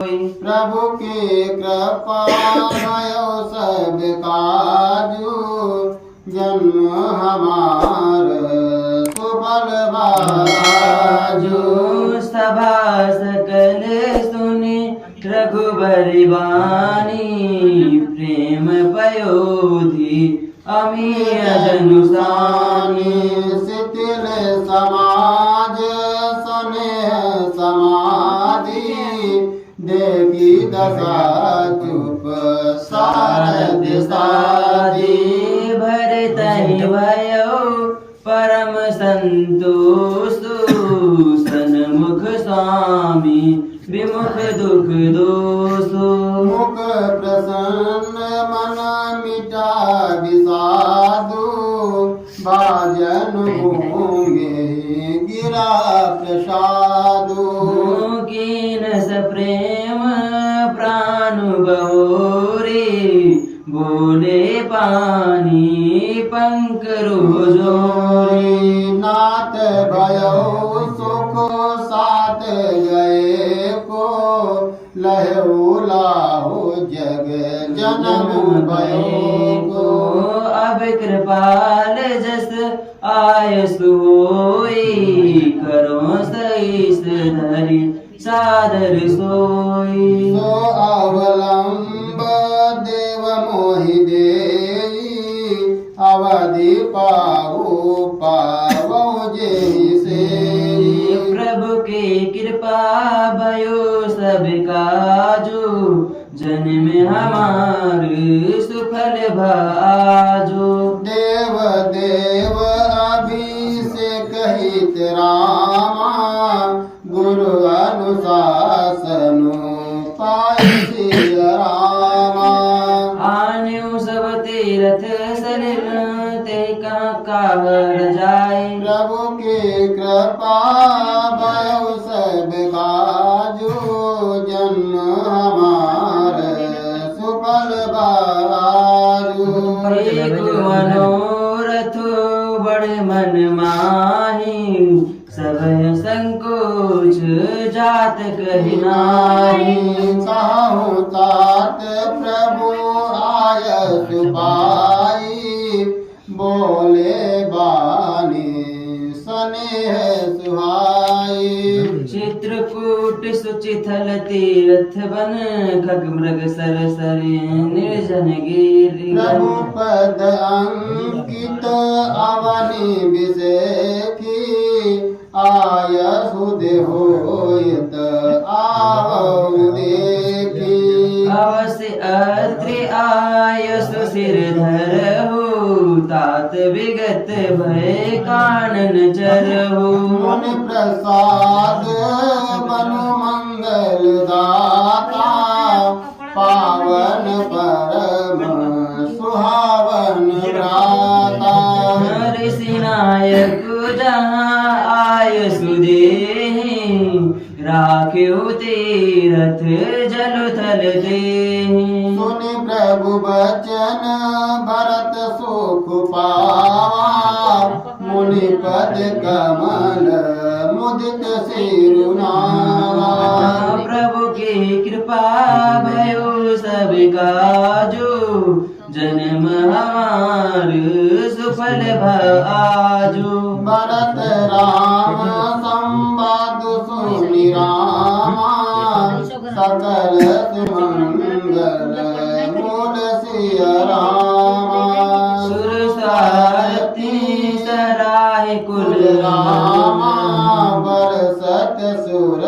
प्रभु की कृपा भयो सब काजू जन्म हमार सुफल बाजू। सभा सकल सुनि रघुबरी बानी प्रेम पयोधि अमीय जनुसानी। शिथिल समाज स्नेह समाधि देवी दशा चुप सारद साधी। भरतहि भयो परम संतोषु सन्मुख स्वामी विमुख दुख दोषु। मुख प्रसन्न मन मिटा विषादु भाजन होंगे गिरा प्रसादु। कीन स प्रेम प्राणुबहोरी बोले पानी पंकरु जोरी। नाथ भयो सुख साथ गए को लहु लाहो जग जन्म भयो को। अब कृपाल जस आय सोई करो सईस धरि सादर सोई। सो अवलंब देव मोहि देई अवधि पाऊ पावो जैसे। प्रभु के कृपा भयो सब काजू जन्म हमार सुफल भाजो। देव देव अभिषेक हित रामा गुरु अनुशासनु पाय सिय रामा। आन्यु सब तीरथ सलिल ते कहर जाय। प्रभु की कृपा भयो सब काजू जन्म हमार सुफल बाजू। एक मनोरथ बड़े मन माही सब संकोच जात कहि नाही। कहूँ तात प्रभु आय सुपाई बोले बानी स्नेह सुहाई। चित्रकूट सुचिथल तीर्थ बन खग मृग सर सरे निर्जन गिरि। प्रभु पद अंकित अवनि विषेखी आय सुदेहोयत आवौ देखी। अवश्य अत्रि आय सुशिर धरहु तात विगत भय कानन चरहु। मुनि प्रसाद बनु मंगल दाता पावन परम सुहावन भ्राता। ऋषि नायक जहाँ आय सुदेहि राख्यो तीरथ जल थल देहि। सुनि प्रभु बचन भरत सुख पावा मुनि पद कमल मुदित सिरुनावा। प्रभु की कृपा भयो सब काजू जन्म हमार सुफल भाजू। भरत राम संवाद सुनि रामा सकल सुमंगल मूल सिय रामा। सुरसारथी सराय कुल रामा बरसत सुर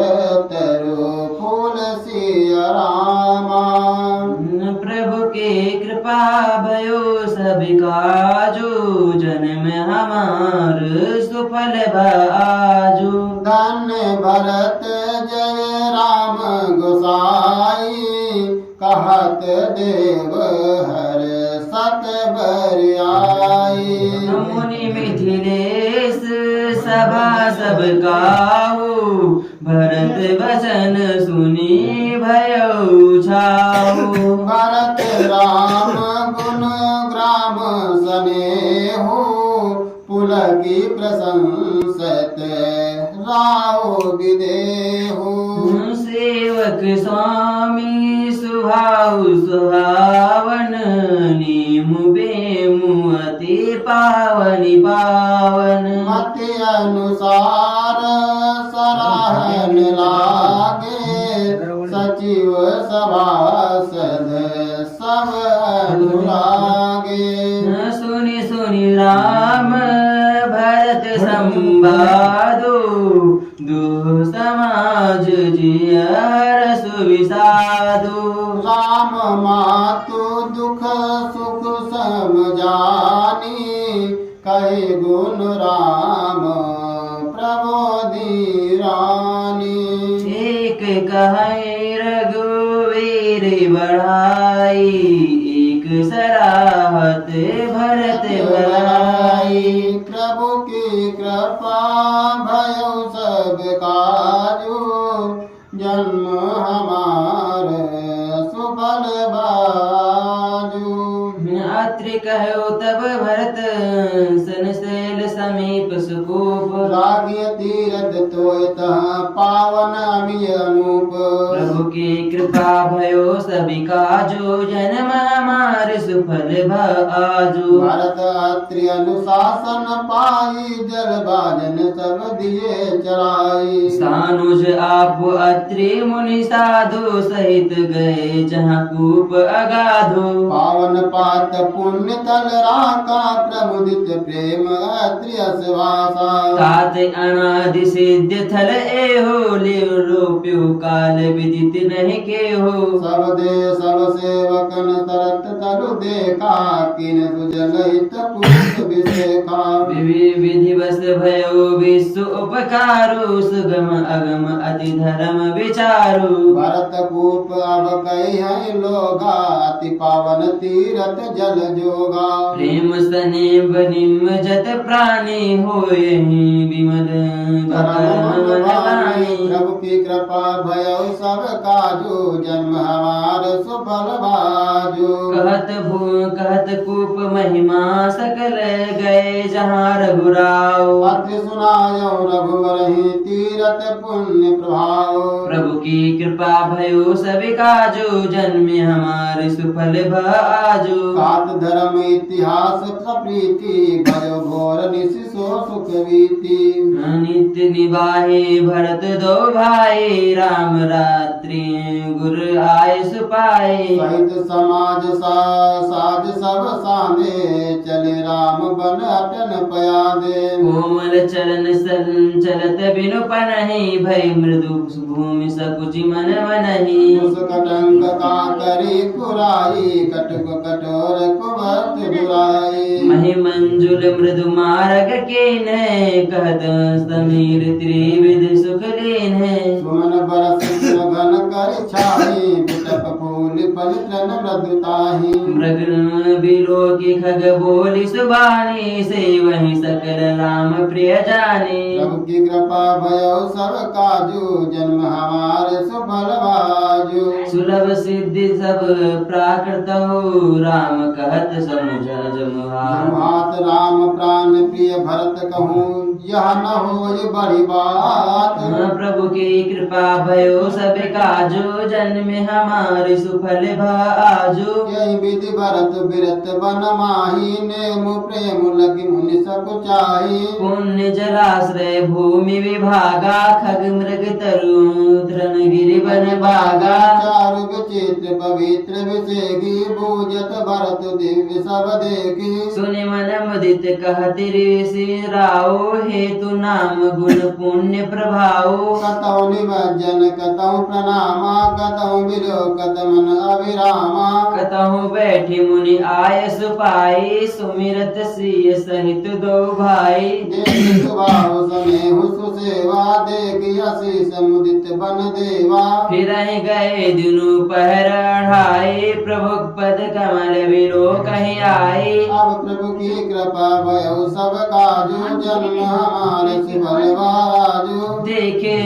तरु फूल सिय रामा। प्रभु के कृपा भयो सब काजू जन्म हमार सुफल भाजू। धन्य भरत जय राम गोसाई कहत देव हर सत बरियाई। मुनि मिथिलेश सभा सब काहू भरत वचन सुनी भयो छाऊ। भरत राम गुण ग्राम स्नेहु पुलकी प्रशंसत राव विदेहु। सेवक स्वामी सुभाव सुहावन नीमु बेमु अति पावनी पावन मति अनुसार सराहन लागे सचिव सभासद सब अनुरागे सुनि सुनि राम भरत संवादो दो समाज जियर सुविसादो राम मातु दुख सुख समझानी कहे गुण राम प्रबोधि रानी एक कहे रघुवीर बढ़ाई एक सराहत भरत भलाई प्रभु की कृपा भयो सब काजू जन्म हमार सुफल बाजू अत्रि कहो तब भरत सनसेल समीप सुकूप रागिय तीरथ तोय तहाँ पावन अमिय अनूप प्रभु की कृपा भयो सभी काजो जन्म हमार सुफल आजो भारत अत्रि अनुशासन पाई जल बाजन सब दिए चराई सानुज आप अत्रि मुनि साधु सहित गए जहाँ कूप अगाधो पावन पात पुण्य तल राका प्रमुदित प्रेम अत्रि असवासा तात अनादि सिद्ध थल एहो लोप्यो काल विदित नहीं के हो सब दे सब सेवकन तरत तरु देखा किन सुजलित पुष्प विशेखा विधिवश भयो विश्व उपकारो सुगम अगम अति धर्म विचारो भरत कूप अब कही है लोगा अति पावन तीरथ जल जोगा प्रेम सने बनिम जत प्राणी होय विमल प्रभु की कृपा भयो सब काजू जन्म हमार सुफल बाजू कहत कूप महिमा सकल गए जहाँ रघुराव अति सुनायो रघुवर ही तीरथ पुण्य प्रभाव प्रभु की कृपा भयो सभी काजो जन्मे हमारे सुफल आजो कात धर्म इतिहास प्रीति भयो घोर निशिसो सुख वीति नित्य निवाहे भरत दो भाई राम रात्रि गुरु आय सुपाए सहित समाज साज सब साधे चले राम बन अटन पयादे कोमल चरण संचलत बिनु पनहि भय मृदु भूमि सकुचि मन मनहि उस कटंक का करी कुराई कटक कठोर कुबत बुराई महि मंजुल मृदु मार्ग के न कहत समीर त्रिविध सुख लेन सुमन बरस घन कर छाई बिटप फूल फल तन मृदुताही मृग बिलो की खग बोली सुबानी से वही सकल राम प्रिय जाने प्रभु की कृपा भयो सब काजू जन्म हमारे सुफल बाजू सुलभ सिद्धि सब प्राकृत हो राम कहत समुझ जमुहात राम प्राण प्रिय भरत कहूँ यह न हो बड़ी बात प्रभु की कृपा भयो सब काजो जन्म हमारे सुफल आजो यही विधि भरत बिरत बन माही नेम प्रेम लगी मुनि सब चाही पुण्य जलाश्रय भूमि विभागा खग मृग तरु तृण गिरि वन बागा चारु विचित्र पवित्र विषेगी पूजत भरत दिव्य सब देखी सुनि मन मुदित कहति ऋषि राव हेतु नाम गुण पुण्य प्रभाव कतौ निमज्जन कतौ प्रणामा कतौ विलोकत मन अभिरामा कतहु बैठी मुनि आय सुपाई सुमिरत सिय सहित दो भाई देख भाव सनेहु सुसेवा देख आशीष मुदित बन देवा फिर गए दिनु पहर पैर अढ़ाई प्रभु पद कमल बिलो कहीं आई। अब प्रभु की कृपा भयो सब काजू जन्म हमारे सुफल बाजू। देखे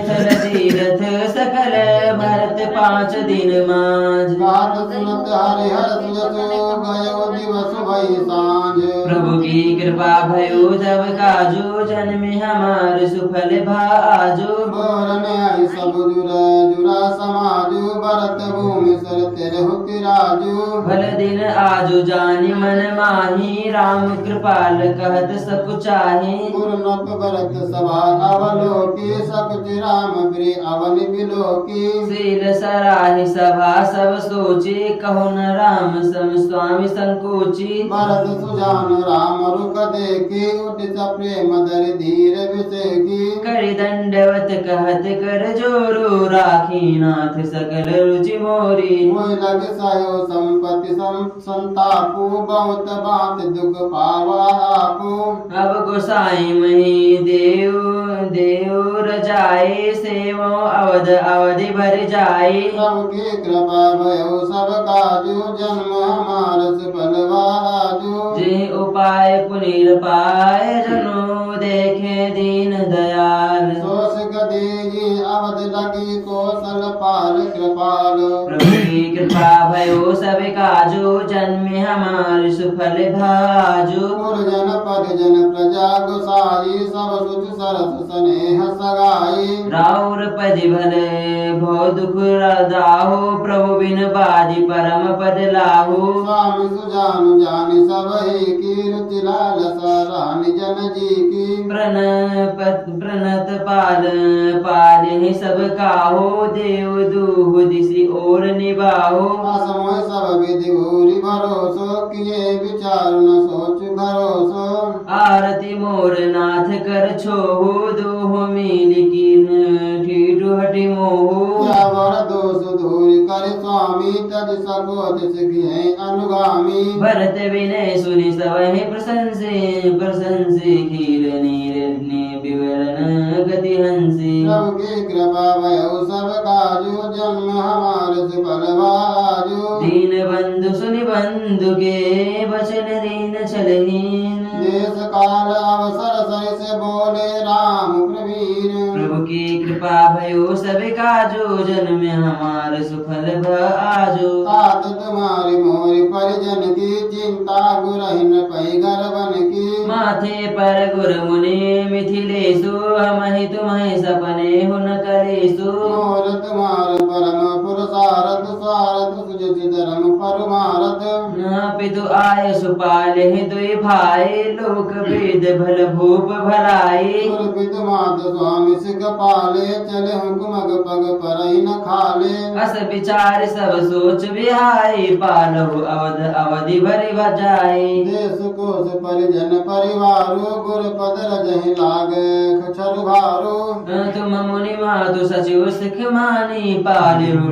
थल तीरथ सकल भरत 5 दिन माज। बात सुनत हरिहर सुजसु गयो दिवस भई सांझ। प्रभु की कृपा भयो जब काजू जन्मे हमार सुफल भाजू। बोरन आई सब जुरा जुरा समाजू भरत भूमि सर तेरे हुति राजू। भल दिन आजू जानी मन माही राम कृपाल कहत सब चाहे। पूर्णप भरत सभा अवलोकी सकुच राम प्रिय अवन बिलोकी। शील सराहि सभा सब सोची कहो न राम सम स्वामी संकोची। भरत सुजान राम रुख देखी उठित प्रेम धरि धीर विषेकी। कर दंडवत कहत कर जोरू राखी नाथ सकल रुचि मोरी। मोहि लग सायो संपत्ति संतापू बहुत बात दुख पावा आपू। अब गोसाई मही देव देव रजाए सेवो अवध अवधि भर जाए। प्रभु की कृपा भयो सब काजू जन्म हमार सुफल बाजू। जे उपाय पुनीर पाए जनो देखे दीन दयाल। सोस गदीजी अवध लगी कौशल पाल कृपाल। प्रभु की कृपा भयो सब काजू जन्मे हमार सुफल भाजू। पुरजन परिजन प्रजा गोसाई सब सुच सरस स्नेह सगाई। राउर पद भले भो दुख दाहो प्रभु बिन बाजी परम पद लाहू। स्वामी सुजानु जानि सब ही की रुचि लाल रानी जन जी की। प्रणत पाल पाले सब काहो देव दूह दिशि और निभाहो। असमय सब विधि भूरि भरोसो किए विचार न सोच भरोसो। आरती मोर नाथ कर छोहु दोह मिल कीन ठीठु हटि मोहु। क्या वर दोष दूर कर स्वामी तज सकोच सिखिए अनुगामी। भरत विनय सुनि सवहि प्रशंसे खीर नीर विवरण गति हंसी। प्रभु की कृपा भयो सब काजू जन्म हमार सुफल बाजू। दीन बंधु सुनि बंधु के वचन दीन छलहीन। देश काल अवसर सहि से बोले राम प्रवीण। प्रभु की कृपा भयो सब काजो जन्म हमार सुफल भाजो। तात तुम्हारी मोरी परिजन की चिंता गुरहिन पै गर्वन की। माथे पर गुर मुनि मिथिलेशु हमहि तुम्हि सपने हुन कलेशु। मोर तुम्हार परम पुरुषारथ स्वारथ सुजति धर्म परमारथ। पितु आय सुपाले दुई भाई लोक वेद भल भूप भलाई। गुरपित मात स्वामी सिख पाले चले हुकुमग पग परहि न खाले। अस विचार सब सोच बिहाई पालहु अवध अवधि भरि बजाई। देश कोश परिजन परिवारो गुर पद रजहि लागे खचर भारो। तुम मुनि मातु सचिव सिख मानी पालिहु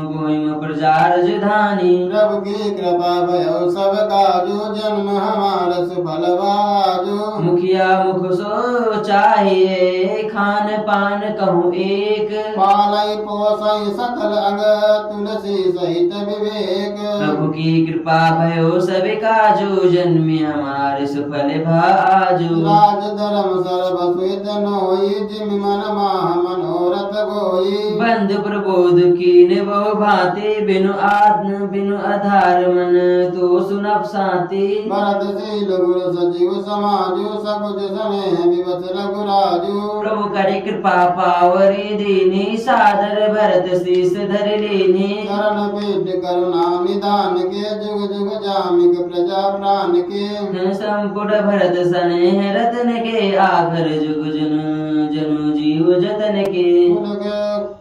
गोइम प्रजा राजधानी। प्रभु की कृपा भयो सब काजू जन्म हमार सुफल बाजू। मुखिया मुख सो चाहिए खान पान कहूँ एक। पालई पोसई सकल अंग तुलसी सहित विवेक। प्रभु की कृपा भयो सब काजू जन्मे हमारे सुफल भाजू। राज धर्म सर्व स्वेद नोई जिम मन माह मनोरथ गोई। बंधु प्रबोध कीन बहु भांति बिनु आत्म बिनु आधार मन तो सुनब शांति। भरत शील गुरु सजीव समाजु सकुच स्नेह विवश रघुराजु। प्रभु करि कृपा पावरी दीनी सादर भरत शीस धर लीनी। शरण पीठ करुणा निदान के जुग जुग जामिक प्रजा प्राण के। संपुट भरत स्नेह रतन के आखर जुग जनु जीव जतन के।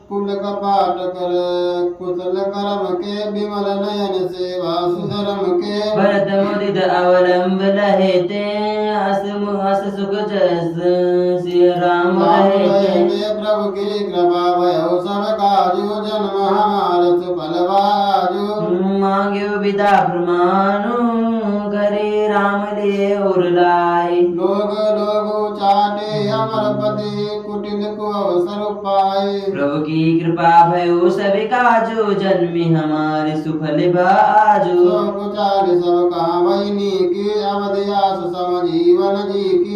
कुल कपाट कर कुशल करम के विमल नयन सेवा सुधरम के। भरत मुदित अवलंब लहेते अस सुख जस श्री राम रहेते। प्रभु की कृपा भयो सब काजू जन्म हमार सुफल बाजू। मांग्यो विदा प्रमाणु करे राम ले और लाई। लोग लोग चाटे अमर पति कुटिल कुटिल को अवसर पाए। प्रभु की कृपा भयो सभी काजो जन्मी हमारे सुफल आजो। सब चाल सब कामयनी की अवधयास सम जीवन जी की।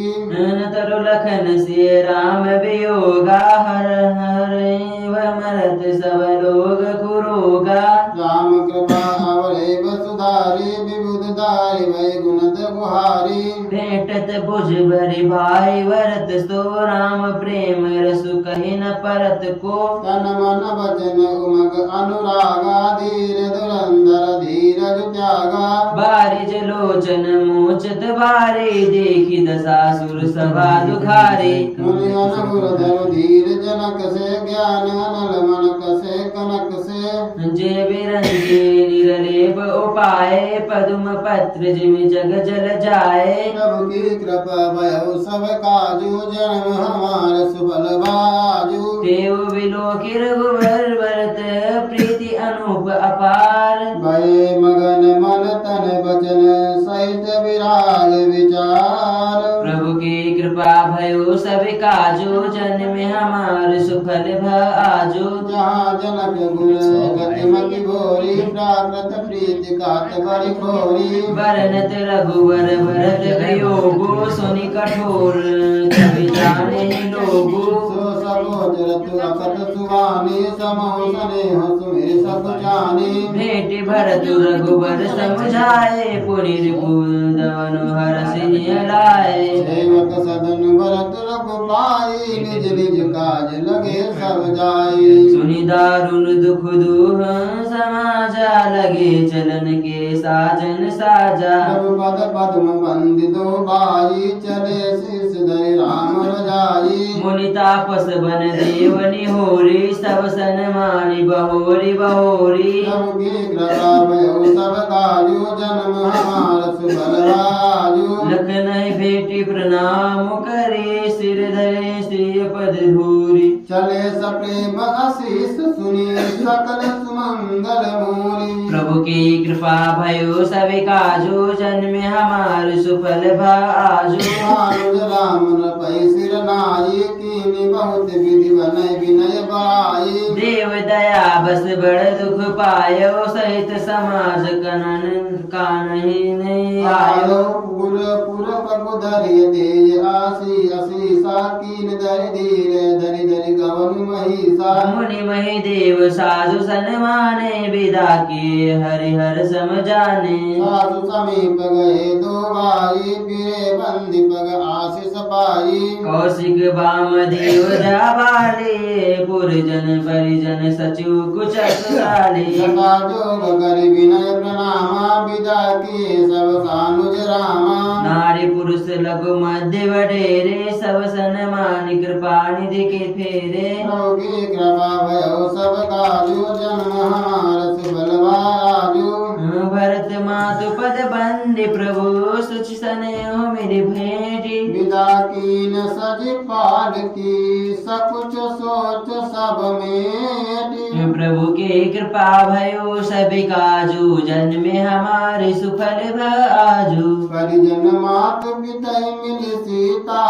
तरु लखन से राम वियोगा हर हर मरत सब लोग कुरोगा। राम कृपा अवरे वसुधारी विबुध दारी वै गुणत गुहारी। भेटत भुज भरि भाई वरत सो राम प्रेम रसु कहि न परत को। तन मन वचन उमग अनुरागा धीर धुरंधर धीरज त्यागा। बारिज लोचन मोचत बारे देखी दशासुर सभा दुखारे। मुनि अनगुर धर धीर जनक से ज्ञान अनल मन कसे कनक से। जे बिरंजे निरलेप उपाय पदुम पत्र जिम जग जल जाए। प्रभु की कृपा भयो सब काजू जन्म हमार सुफल बाजू। देव विलोकी रघुवर भरत प्रीति अनूप अपार। भय मगन मन तन बचन सहित विराग विचार। प्रभु की कृपा भयो सब काजो जन्म हमार सुफल आजो। जहाँ जनक गुर गतिमति भोरी प्राकृत प्रीति कात बड़ी खोरी। वरनत रघुवर भरत वियोगो सुनि कठोर कवि जाने लोगो। सो सबोच रतु अकत सुवानी समो स्नेह सुमे सब जानी। भेट भरत रघुवर समझाए पुनि रिपुदन हरषि लाए। सेवक सदन भरत रघुपाई निज निज काज लगे सब जाई। सुनि दारुण दुख दूह समाजा लगे चलन के साजन साजा। प्रभु पद पद्म बंदितो भाई चले शीस धरि राम रजाई। मुनि तापस बन देव निहोरी सब सन मानि बहोरी बहोरी। प्रभु की कृपा भयो सब काजू जन्म हमार सुफल राजू। लखन भेटी प्रणाम करे सिर धरे श्री पद धूरी। चले सप्रेम आशीष सुनी सकल सुमंगल मूली। प्रभु की कृपा भयो सभी काजो जन्म हमार सुफल आजो। अनुज राम नृपै सिर नाई कीनी बहुत विधि बनय विनय बड़ाई। देव दया बस बड़ दुख पायो सहित समाज कनन कानहि नहीं आयो। पुर पुर प्रभु धरि तेज आसी असीसा कीन धरि धीरे धरि धरि गवन महिषा। मुनि महि देव साधु सन्माने विदा के हरिहर समझाने। साधु समीप गए दो भाई फिरे बंदी पग आशीष पाई। कौशिक वामदेव जाबाले पुरजन परिजन सचिव कुचक्राले। सदा जोग करि विनय प्रणामा विदा किए सब कानुज रामा। नारी पुरुष लघु मध्य वडेरे सब सन्मान कृपा निधि के फेरे। प्रभु की कृपा भयो सब काजू जन्म हमार सुफल बाजू। भरत मातु पद बंदी प्रभु सुचि स्नेह मेरी भेटी। विदा कीन सज पाल की सकुच सोच सब मेटी। प्रभु के कृपा भयो सभी काजू जन्म हमारे सुफल आजू। परिजन मात पिता मिली सीता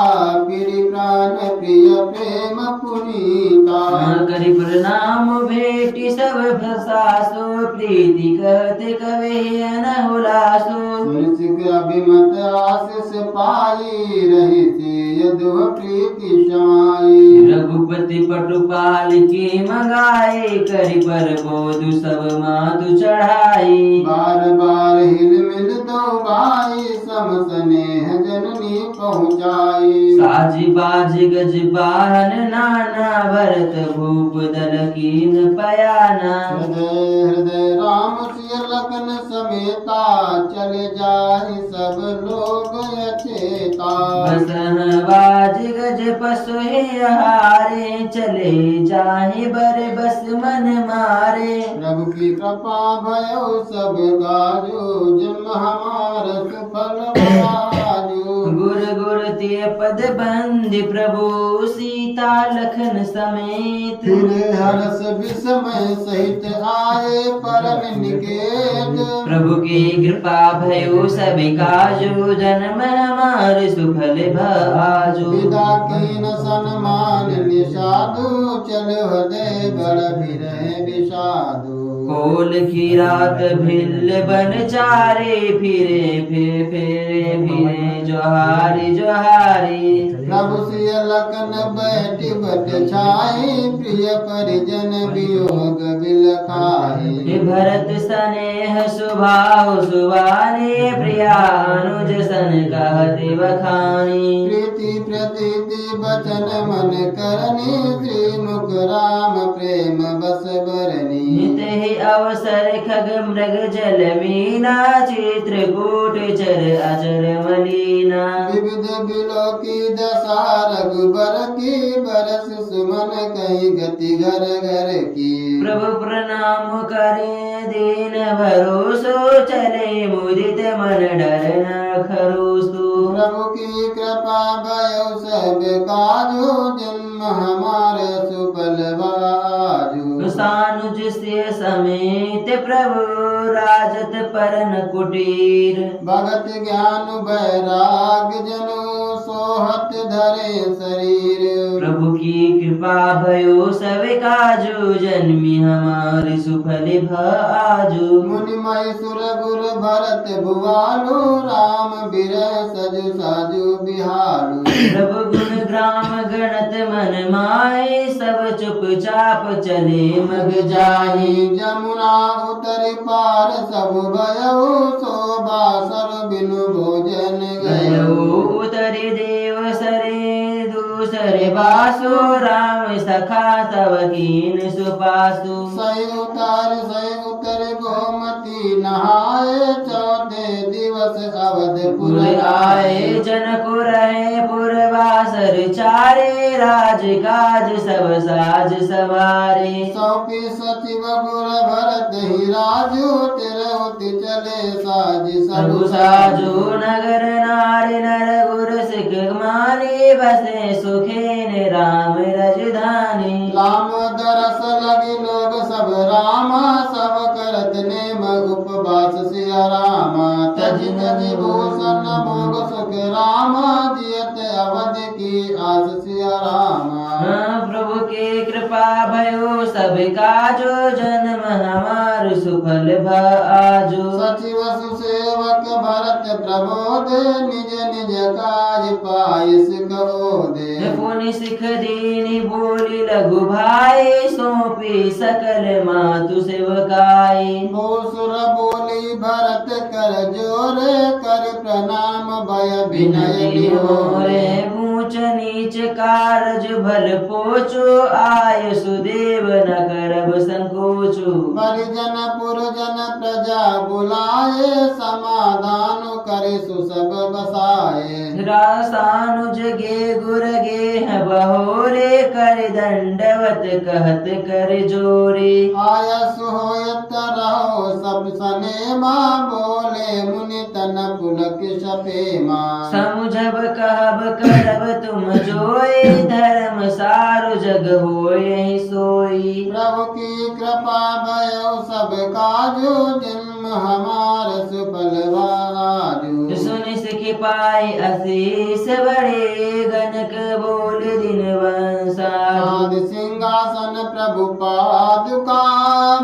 प्रिय प्राण प्रिय प्रेम पुनीता। करि प्रणाम भेटी सब सासो प्रीति कहते कवे न हुलासो। सुनिश्चित अभिमत आशीष पाई रही थी यदु प्रीति समाई। रघुपति पटुपाल की मंगाए करि पर बोधु सब मातु चढ़ाई। बार बार हिल मिल दो भाई सम स्नेह जननी पहुँचाई। साज बाज गज बाहन नाना भरत भूप दल कीन पयाना। हृदय हृदय राम सिय लखन समेता चले जाहि सब लोग अचेता। बसह बाज गज पसु हारे चले जाहि बर बस मन मारे। प्रभु की कृपा भयो सब काजू जन्म हमार सुफल बाजू। गुर गुर ते पद बंद प्रभु सीता लखन समेत। फिर हर्ष विस्मय सहित आए परम निकेत। प्रभु की कृपा भयो सब काजु जन्म हमार सुफल भाजु। विदा कीन सन्मान निषादु चल हृदय बड़ फिरे विषादु। कोल की रात भिल बन चारे फिरे फिर फिरे फिरे जोहारी जोहारी। प्रभु सिय लखन बैठ बट छाई प्रिय परिजन वियोग बिलखाई। भरत स्नेह सुभाव सुवारे प्रियानुज सन कहते बखानी। प्रीति प्रतीति बचन मन करनी श्रीमुख राम प्रेम बस बरनी। नित ही अवसर खग मृग जल मीना चित्रकूट चर अचर मलीना। विविध बिलो की दशा रघुबर की बरस सुमन कहीं गति घर घर की। प्रभु प्रणाम करे दीन भरोसो चले मुदित मन डर न खरोसो। प्रभु की कृपा भयो सब काजो जन्म हमारे सुफल बाजो। सानुज से समेत प्रभु राजत परन कुटीर। भगत ज्ञान बैराग जनो सोहत धरे शरीर। प्रभु की कृपा भयो सब काजु जन्मी हमारे सुफल भाजु। मुनि मय सुर गुर भरत भुआलो राम बिरह सजु साजु बिहारू। प्रभु गुण ग्राम गणत मन माए सब चुपचाप चले मग जाहि। जमुना उतर पार सब भयो शोभा सर बिनु भोजन गयो। उतरे देव सरे दूसरे बासो राम सखा तव कीन सुपासु। सही उतर गोमती नहाए चौथे दिवस अवधपुर आए। जनकु रहे पुरवासर चारे राज काज सब साज सवारे। सौंपी सचिव गुर भरत ही राजू तिरहुति चले साज सबु साजु। नगर नारी नर गुर सिख मानी बसे सुखेन राम रजधानी। राम दरस लगी लोग सब रामा सब करत नेम उपवास सिया रामा। तज तज भूषण भोग सुख रामा जियत अवध की आस सिया रामा। प्रभु के कृपा भयो सब काजो जन्म हमार सुफल भाजो। सचिव सुसेवक भरत प्रबोध निज निज काज पायस कबोधे। पुनि सिख दीनी बोली लघु भाई सौंपी सकल मातु सेवकाई। भूसुर बोली भरत कर जोर कर प्रणाम भय विनय निहोरे। ऊंच नीच कारज भल पोचो आय सुदेव न करब संकोचो। परिजन पुरजन प्रजा बुलाए समाधान करे सुसब बसाए। रासानुज गे गुर गे बहोरे कर दंडवत कहत कर जोरे। आया सुहोयत रहो सब सनेमा बोले मुनि तन पुलक सपेमा। समुझब कहब करब तुम जोई धर्म सारु जग होय सोई। प्रभु की कृपा भयो सब काजो जन्म हमार सुफल बाजो। सुनि सिख पाई आशीष बड़े गनक बोल दिन वंसा। साध सिंहासन प्रभु पादुका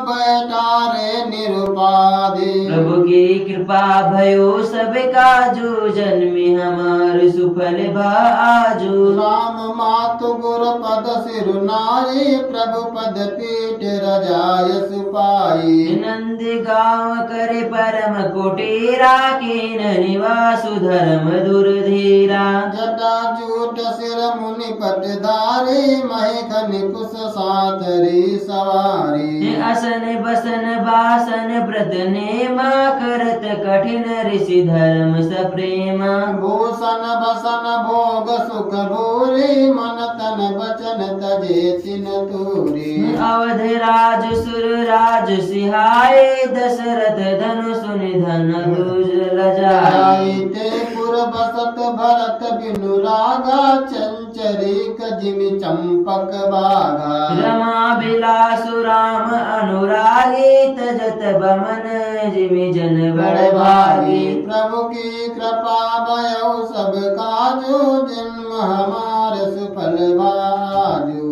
बैठारे निरुपाधि। प्रभु की कृपा भयो सब काजू जन्मी हमार सुफल भाजू। राम मातु गुर पद सिरुनाई प्रभु पद पीठ रजाय सुपाई। नंद गाँव करे परम कुटीरा कीन निवासु धर्म दुर्धीरा। जटा जूट सिर मुनि पटधारी मही कुश साथरी सवारी। असन बसन बासन व्रत नेमा करत कठिन ऋषि धर्म सप्रेमा। भूषण बसन भोग सुख भूरी मन तन बचन तजे तिन तूरी। अवध राज सुर राज सिहाए दशरथ धनु सुनि धन लजाई। ते पुर बसत भरत बिनु रागा चंचरिक जिमि चंपक बागा। रमा बिलासु राम अनुरागी तजत बमन जिमि जन बड़ भागी। प्रभु की कृपा भयो सब काजो जन्म हमार सुफल बाजो।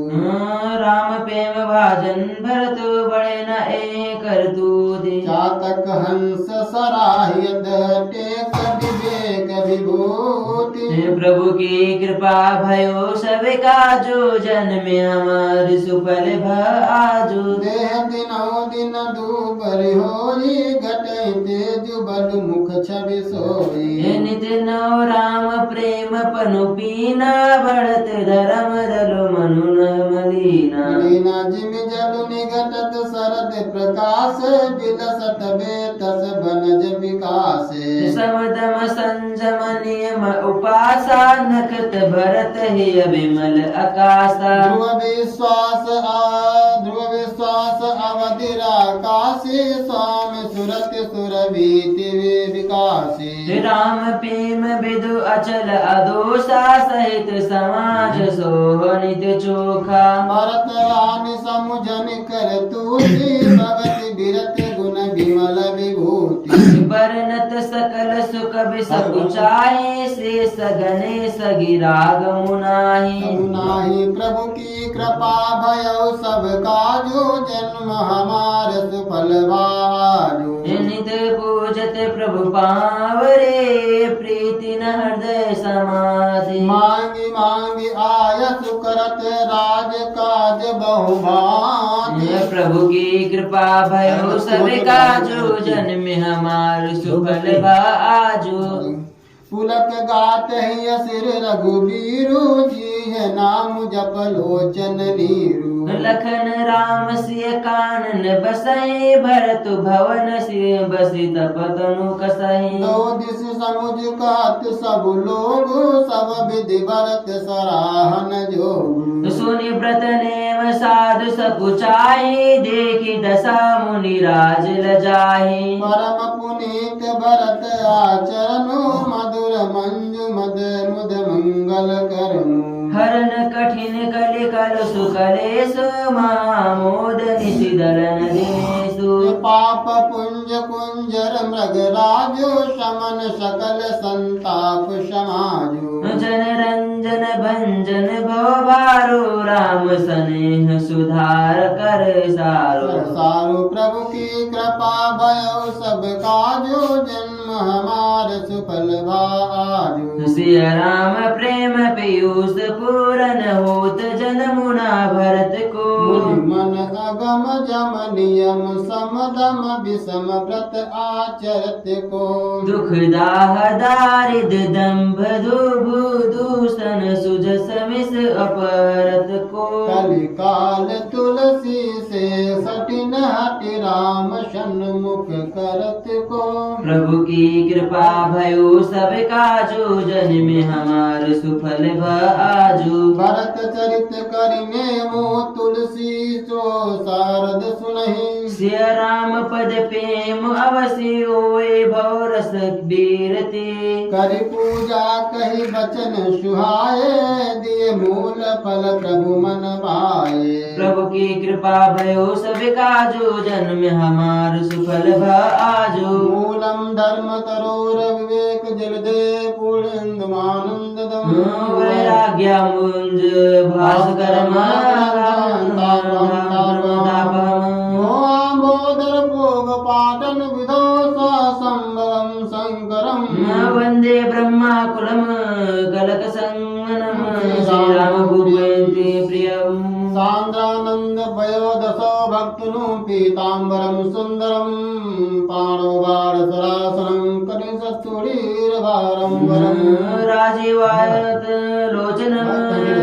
राम प्रेम भाजन भरतु बड़े न ए कर तू दे। चातक हंस सराहियत टेक विवेक विभूति। प्रभु की कृपा भयो सब काजो जन्म हमार सुफल भाजो। देह दिनों दिन दूबर होई घटे तेज बल मुख छवि सोई। नित्य नव राम प्रेम पनु पीना बढ़त धर्म दलो मनु न मलीना। लीना जिमि जल निगटत शरद प्रकाश बिलसत बेतस बनज विकास। समदम संजम नियम उपासा नखत भरत ही विमल आकाशा। ध्रुव विश्वास अवधिराकाशी स्वामी सुरत सुरवीति विकासी। राम प्रेम विदु अचल अदोषा सहित समाज सोहनित चोखा। भरत रानी समुझन कर तूती भगति बिरत गुण विमल विभूति। बरनत सकल सुख बिसकुचाई से सगने सगिराग मुनाही। मुनाही प्रभु की कृपा भयो सब काजो जन्म हमार सुफल बाजो। नित पूजत प्रभु पावरे प्रीति न हृदय समाधि। मांगी मांगी आयस करत राज काज बहुभांति। प्रभु की कृपा भयो सब काजो जन्म हमार सुफल बाजो। पुलक गात है सिर रघुबीरु जी है नाम जप लोचन नीरु। लखन राम सिय कानन बसई भरत भवन सिय बसी तपतनु कसई। दो दिस समुझ कहत सब लोग सब विधि भरत सराहन जोग। सुनि व्रत नेम साधु सकुचाई देखी दशा मुनि राज लजाही। परम पुनीत भरत आचरणु मधुर मंजु मद मुद मंगल करनु। हरन कठिन कलि कल सुकलेशु महामोद निशि दलन दिनेशु। पाप पुंज कुंजर मृग राजो शमन सकल संताप समाजो। जन रंजन भंजन भवबारो राम स्नेह सुधार कर सारो। सारो प्रभु की कृपा भयो सब काजो जन्म हमार सुफल भाजो। सिय राम प्रेम पीयूष पूरन होत जनमुना भरत को। मन अगम जम नियम समदम विषम व्रत आचरत को। दुख दाह दारिद दंभ दुभु दूषण सुजस मिस अपरत को। कलिकाल तुलसी से सटिन हटि राम सन्मुख करत को। प्रभु की कृपा भयो सब काजो जन्म हमार सुफल भाजो। भरत चरित करिने मो तुलसी सो शारद सुनहि। सिय राम पद प्रेम अवसि ओए भवरस बीरते। करि पूजा कहि बचन सुहाए दिए मूल फल प्रभु मन भाए। प्रभु की कृपा भयो सब काजो जन्म हमार सुफल भाजो। मूलम धर्म तरोर विवेक जलदे पूर्णेन्दुमानंद दम। वैराग्य मुंज भास्कर मोदर भोग पाटन विदो संभवम शंकरम। वंदे ब्रह्मा कुलम कलक संगनम श्री राम भूपति प्रियम। सांद्रानंद भयो दशो भक्तनु पीतांबरम सुंदरम। पाणो बाण सरासनम कटिशस्तुरीर भारम वरम। राजीवायत लोचनम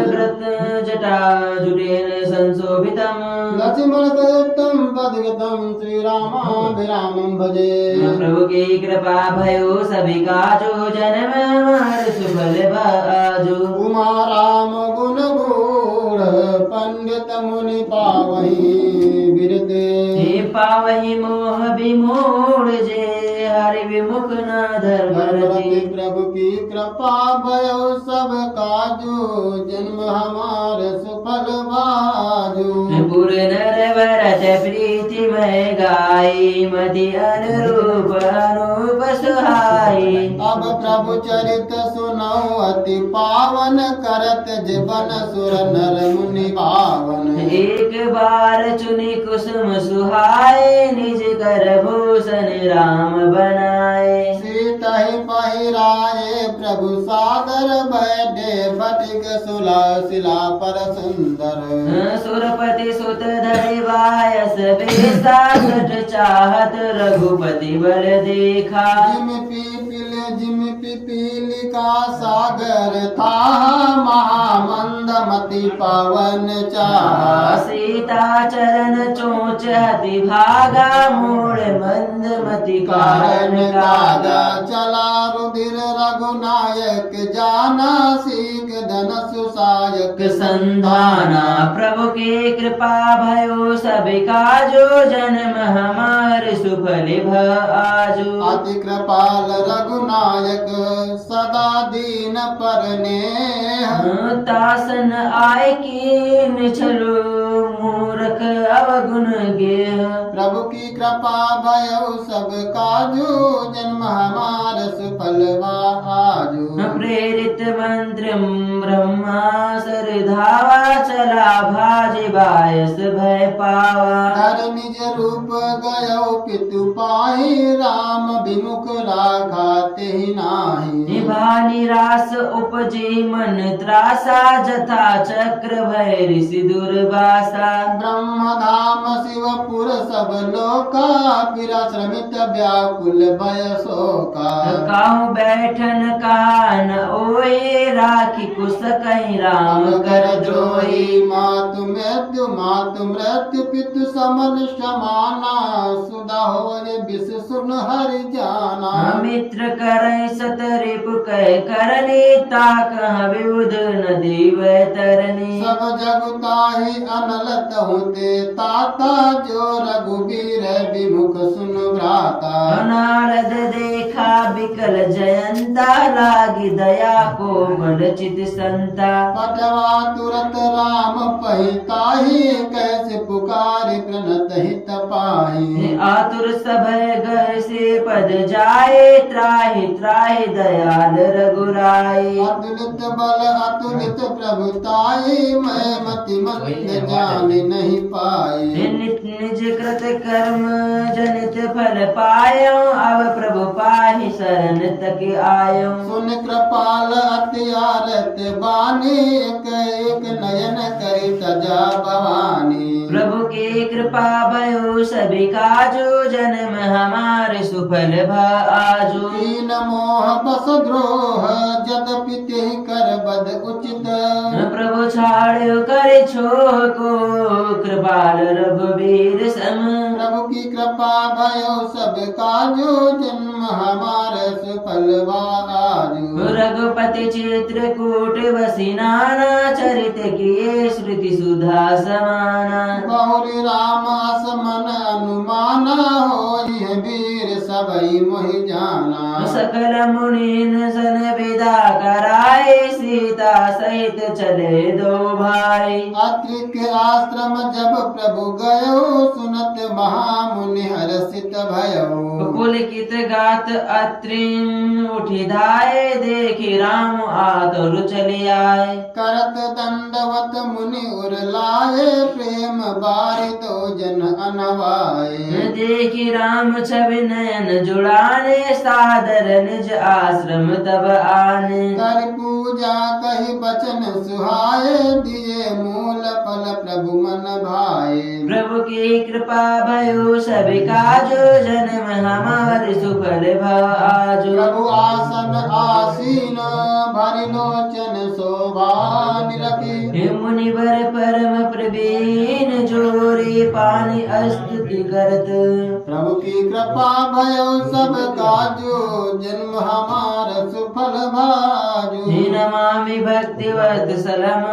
कृत जटा जुटेन संशोभितम। लक्ष्मण दत्तम पदगतम श्री रामाभिरामं भजे। प्रभु की कृपा भयो सभी काजो जन्म हमार सुफल भाजो। उमा राम गुण गूढ़ पंडित मुनि पावहि बिरते। हे पावहि मोह विमूढ़ जे हरि विमूढ़ मुख न धर्म धर्मरति प्रभु की कृपा भयो सब काजू जन्म हमार सुफल बाजू पूर्ण भरत प्रीति में गाई मति अनुरूप अनूप सुहाई अब प्रभु चरित सुनौ अति पावन करत जीवन सुर नर मुनि पावन एक बार चुनी कुसुम सुहाए निज कर भूषण राम बनाए सीता ही पहिराए प्रभु सादर बैठे फटिक सुला शिला पर सुंदर सुरपति सुत धरि वायस बेसा सठ चाहत रघुपति बल देखा जिम पिपीलिका सागर था महामंदमति पवन चाहा सीता चरण चोच हति भागा मूढ़ मंदमति कारण गागा चला रुधिर रघुनायक जाना सीख धनसु सायक संधाना प्रभु की कृपा भयो सब काजो जन्म हमार सुफल भ आजो अति कृपाल रघुनायक सदा दीन पर तासन आय की छलो मूर्ख अवगुण गेह प्रभु की कृपा भयो सब काजू जन्म हमार सुफल आजू प्रेरित मंत्र ब्रह्मा सर धावा चला भाज बायस भय पावा हर निज रूप गयो पितु पाहि राम विमुख राखा तेहि नाही निभानी रास उपजी मन त्रासा जथा चक्र भय ऋषि दुर्वासा ब्रह्म धाम शिवपुर सब लोका पीरा श्रमित व्याकुल भय शोका काहू बैठन कान ओए राखी कुश कहीं राम कर द्रोही मातु मृत्यु पितु समन समाना सुधा हो विष सुन हरि जाना मित्र करे सतरिप कह करनी ताक विबुध नदी वह तरनी सब जगुताहि अनलत होते ताता जो रघुबीर विमुख सुन भ्राता नारद देखा बिकल जयंता लागी दया को चित संता पटवा तुरत राम पहिताहि कैसे पुकारे प्रणत हित पाहि आतुर सब गए से पद जाए त्राहि त्राहि दयाल रघुराई अतुलित बल अतुलित प्रभुताई मैं मति मंद जान नहीं पाई निज कृत कर्म जनित फल पायो अब प्रभु पाहि शरण तक आयो सुन कृपाल अत्यारत बानी एक नयन करी तजा भवानी प्रभु की कृपा भयो सभी काजो जन्म हमारे सुफल भ आजो दीन मोह बस द्रोह जदपि तेहि कर बद उचित प्रभु छाड़ो कर छोह को कृपाल रघुवीर सम प्रभु की कृपा भयो सब काजो जन्म हमार सुफल आजू रघुपति चित्रकूट वसी नाना चरित किए श्रुति सुधा समाना बहुरी राम असमन अनुमाना होई वीर सबई मोहि जाना सकल मुनीन सन विदा कराए सीता सहित चले दो भाई अत्रिक आश्रम जब प्रभु गयो सुनत महामुनि हर्षित भयो पुलकित गात अत्रिम उठी धाये देखी राम आतुर चले आए करत दंडवत मुनि उर लाए प्रेम बारित जन अनवाए देखी राम छवि नयन जुड़ाने सादर निज आश्रम तब आने कर पूजा कही बचन सुहाए दिए मूल फल प्रभु मन भाए प्रभु की कृपा भयो सभी काजो जन्म हमारे सुफल भ आजो प्रभु आसन आसीन भरि लोचन शोभा निरखी मुनिवर परम प्रवीण जोरी पानी स्तुति करत प्रभु की कृपा भयो सब काजो जन्म हमार सुफल भाजो नमामि भक्ति वत्सलम